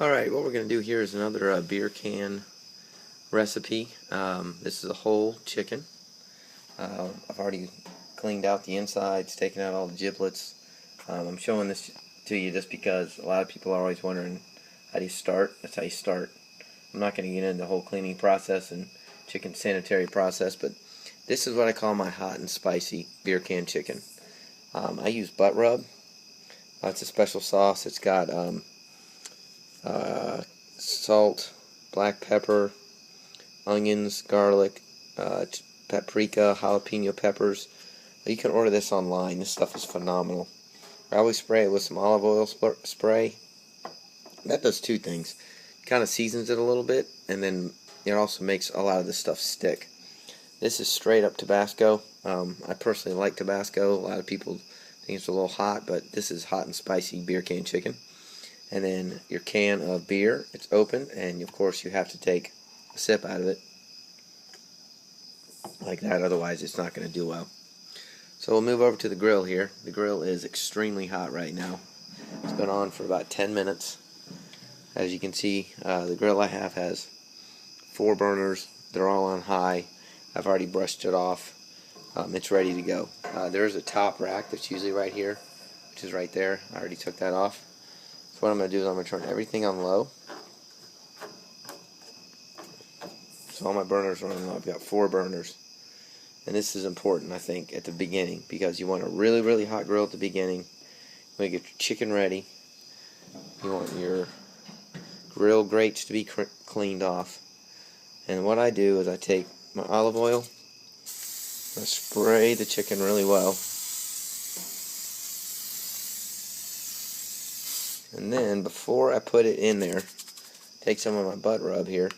Alright, what we're going to do here is another beer can recipe. This is a whole chicken. I've already cleaned out the insides, taken out all the giblets. I'm showing this to you just because a lot of people are always wondering, how do you start? That's how you start. I'm not going to get into the whole cleaning process and chicken sanitary process, but this is what I call my hot and spicy beer can chicken. I use butt rub. It's a special sauce. It's got salt, black pepper, onions, garlic, paprika, jalapeno peppers. You can order this online. This stuff is phenomenal. I always spray it with some olive oil spray. That does two things. It kind of seasons it a little bit, and then it also makes a lot of this stuff stick. This is straight up Tabasco. I personally like Tabasco. A lot of people think it's a little hot, but this is hot and spicy beer can chicken. And then your can of beer, it's open, and of course you have to take a sip out of it like that, otherwise it's not going to do well. So we'll move over to the grill here. The grill is extremely hot right now. It's been on for about 10 minutes. As you can see, the grill I have has 4 burners. They're all on high. I've already brushed it off. It's ready to go. There's a top rack that's usually right here, which is right there. I already took that off. So what I'm going to do is I'm going to turn everything on low. So all my burners are on low. I've got 4 burners. And this is important, I think, at the beginning, because you want a really, really hot grill at the beginning. You want to get your chicken ready. You want your grill grates to be cleaned off. And what I do is I take my olive oil, I spray the chicken really well. And then, before I put it in there, take some of my butt rub here,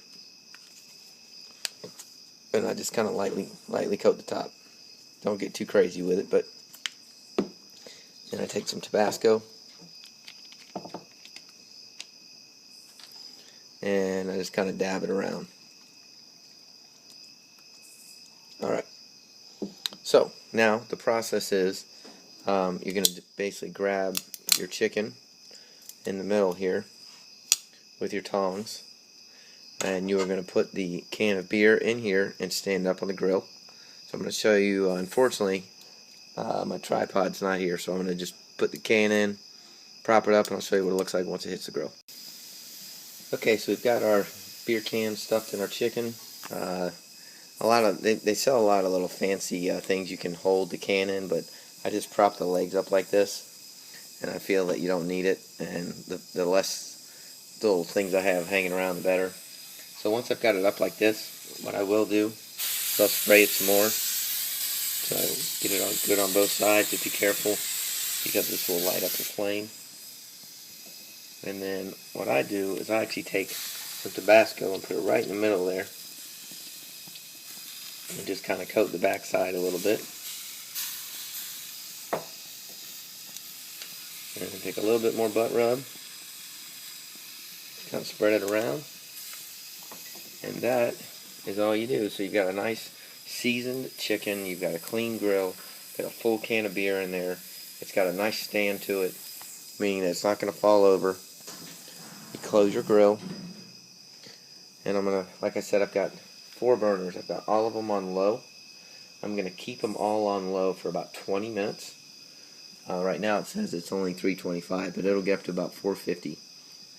and I just kind of lightly coat the top. Don't get too crazy with it, but then I take some Tabasco, and I just kind of dab it around. Alright, so now the process is you're going to basically grab your chicken in the middle here with your tongs, and you are going to put the can of beer in here and stand up on the grill. So I'm going to show you, unfortunately my tripod's not here, so I'm going to just put the can in, prop it up, and I'll show you what it looks like once it hits the grill. Okay, so we've got our beer can stuffed in our chicken. They sell a lot of little fancy things you can hold the can in, but I just prop the legs up like this, and I feel that you don't need it, and the less little things I have hanging around, the better. So once I've got it up like this, what I will do is I'll spray it some more, so get it all good on both sides. Just be careful, because this will light up the flame. And then what I do is I actually take some Tabasco and put it right in the middle there, and just kind of coat the back side a little bit. And take a little bit more butt rub, kind of spread it around, and that is all you do. So you've got a nice seasoned chicken, you've got a clean grill, got a full can of beer in there, it's got a nice stand to it, meaning that it's not going to fall over. You close your grill, and I'm going to, like I said, I've got 4 burners. I've got all of them on low. I'm going to keep them all on low for about 20 minutes. Right now it says it's only 325, but it'll get up to about 450.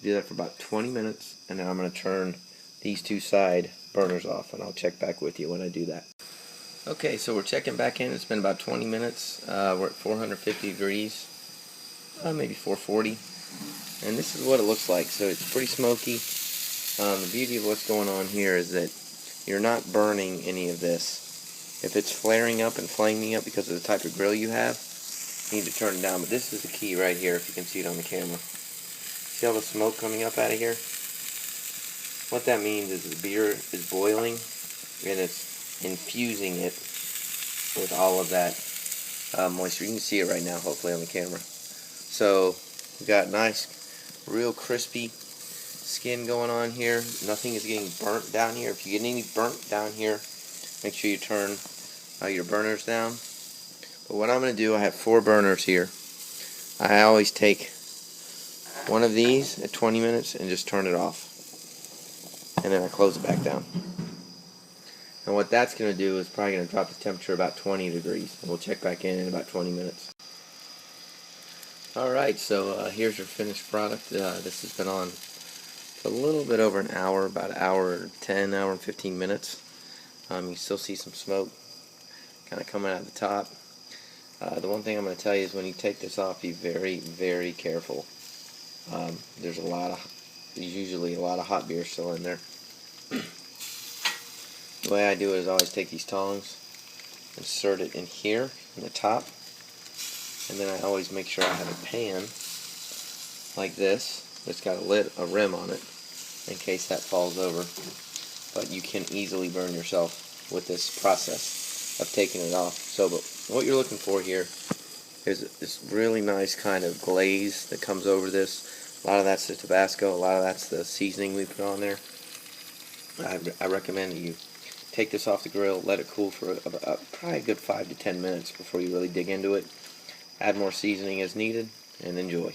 Do that for about 20 minutes, and then I'm going to turn these 2 side burners off, and I'll check back with you when I do that. Okay, so we're checking back in. It's been about 20 minutes. We're at 450 degrees, maybe 440, and this is what it looks like. So it's pretty smoky. The beauty of what's going on here is that you're not burning any of this. If it's flaring up and flaming up because of the type of grill you have, you need to turn it down. But this is the key right here, if you can see it on the camera. See all the smoke coming up out of here? What that means is the beer is boiling, and it's infusing it with all of that moisture. You can see it right now, hopefully, on the camera. So we've got nice, real crispy skin going on here. Nothing is getting burnt down here. If you get any burnt down here, make sure you turn your burners down. But what I'm going to do, I have 4 burners here. I always take one of these at 20 minutes and just turn it off. And then I close it back down. And what that's going to do is probably going to drop the temperature about 20 degrees. And we'll check back in about 20 minutes. Alright, so here's your finished product. This has been on for a little bit over an hour, about an hour 10, hour and 15 minutes. You still see some smoke kind of coming out the top. The one thing I'm going to tell you is when you take this off, be very, very careful. There's usually a lot of hot beer still in there. The way I do it is I always take these tongs, insert it in here, in the top, and then I always make sure I have a pan like this that's got a rim on it in case that falls over. But you can easily burn yourself with this process of taking it off. So, but what you're looking for here is this really nice kind of glaze that comes over this. A lot of that's the Tabasco, a lot of that's the seasoning we put on there. I recommend that you take this off the grill, let it cool for probably a good 5 to 10 minutes before you really dig into it. Add more seasoning as needed, and enjoy.